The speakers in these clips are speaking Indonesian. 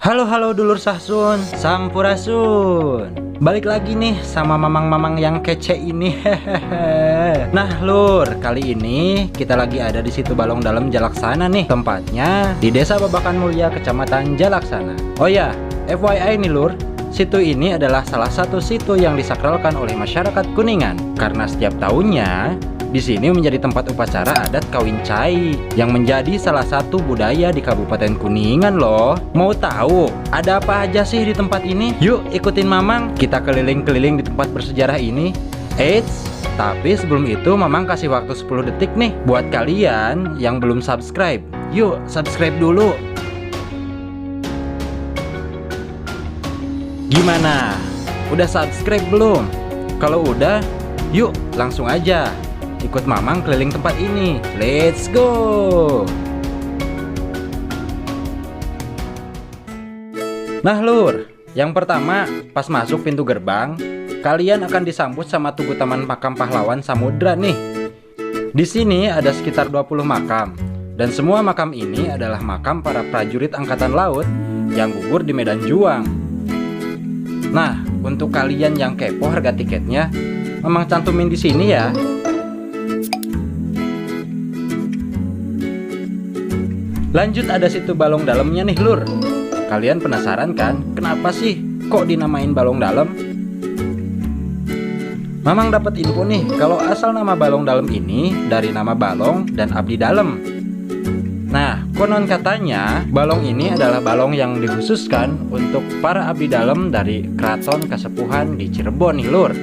Halo dulur Sahsun, Sampurasun. Balik lagi nih sama mamang-mamang yang kece ini. Hehehe. Nah lur, kali ini kita lagi ada di situ Balong Dalam Jalaksana nih. Tempatnya di Desa Babakan Mulia, Kecamatan Jalaksana. Oh ya, FYI nih lur, situ ini adalah salah satu situ yang disakralkan oleh masyarakat Kuningan karena setiap tahunnya di sini menjadi tempat upacara adat kawin cai yang menjadi salah satu budaya di Kabupaten Kuningan loh. Mau tahu ada apa aja sih di tempat ini? Yuk ikutin Mamang, kita keliling-keliling di tempat bersejarah ini. Eits, tapi sebelum itu Mamang kasih waktu 10 detik nih buat kalian yang belum subscribe. Yuk subscribe dulu. Gimana? Udah subscribe belum? Kalau udah, yuk langsung aja ikut Mamang keliling tempat ini. Let's go. Nah lur, yang pertama pas masuk pintu gerbang, kalian akan disambut sama Tugu Taman Makam Pahlawan Samudra nih. Di sini ada sekitar 20 makam, dan semua makam ini adalah makam para prajurit angkatan laut yang gugur di medan juang. Nah, untuk kalian yang kepo harga tiketnya, Mamang cantumin di sini ya. Lanjut ada situ Balong Dalamnya nih lur. Kalian penasaran kan kenapa sih kok dinamain Balong Dalam? Mamang dapat info nih kalau asal nama Balong Dalam ini dari nama balong dan abdi dalam. Nah, konon katanya balong ini adalah balong yang dikhususkan untuk para abdi dalam dari Keraton Kasepuhan di Cirebon nih lur.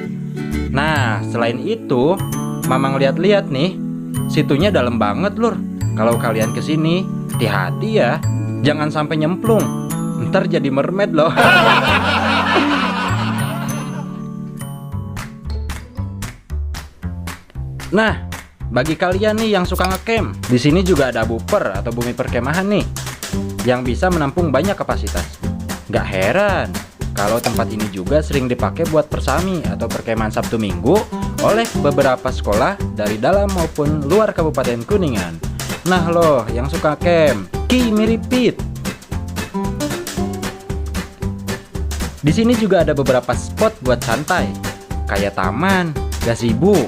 Nah, selain itu, Mamang lihat-lihat nih, situnya dalam banget lur. Kalau kalian kesini, hati-hati ya, jangan sampai nyemplung, ntar jadi mermaid loh. Nah, bagi kalian nih yang suka ngecamp, di sini juga ada buffer atau bumi perkemahan nih, yang bisa menampung banyak kapasitas. Gak heran kalau tempat ini juga sering dipakai buat persami atau perkemahan Sabtu Minggu oleh beberapa sekolah dari dalam maupun luar Kabupaten Kuningan. Nah loh, yang suka camp, repeat. Di sini juga ada beberapa spot buat santai, kayak taman, gazebo.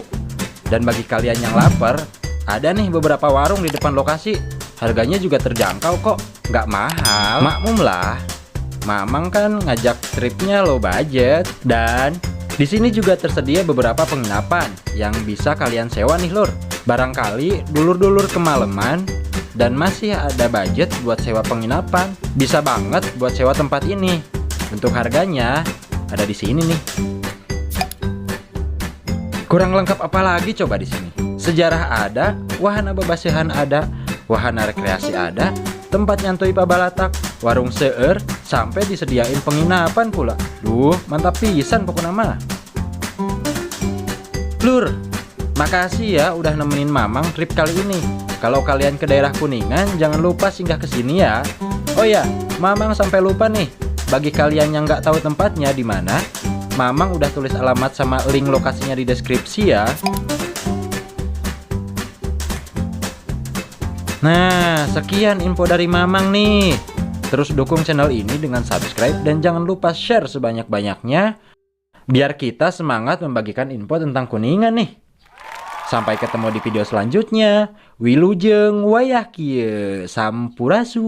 Dan bagi kalian yang lapar, ada nih beberapa warung di depan lokasi. Harganya juga terjangkau kok, nggak mahal. Maklum lah, Mamang kan ngajak tripnya low budget. Dan di sini juga tersedia beberapa penginapan yang bisa kalian sewa nih lur. Barangkali dulur-dulur kemalaman dan masih ada budget buat sewa penginapan, bisa banget buat sewa tempat ini. Untuk harganya ada di sini nih. Kurang lengkap apa lagi coba di sini? Sejarah ada, wahana bebasehan ada, wahana rekreasi ada, tempat nyantui pabalatak, warung seueur, sampai disediain penginapan pula. Duh, mantap pisan pokoknya mah. Lur, makasih ya udah nemenin Mamang trip kali ini. Kalau kalian ke daerah Kuningan, jangan lupa singgah ke sini ya. Oh ya, Mamang sampai lupa nih. Bagi kalian yang nggak tahu tempatnya di mana, Mamang udah tulis alamat sama link lokasinya di deskripsi ya. Nah, sekian info dari Mamang nih. Terus dukung channel ini dengan subscribe dan jangan lupa share sebanyak-banyaknya, biar kita semangat membagikan info tentang Kuningan nih. Sampai ketemu di video selanjutnya. Wilujeng wayah kieu, sampurasun.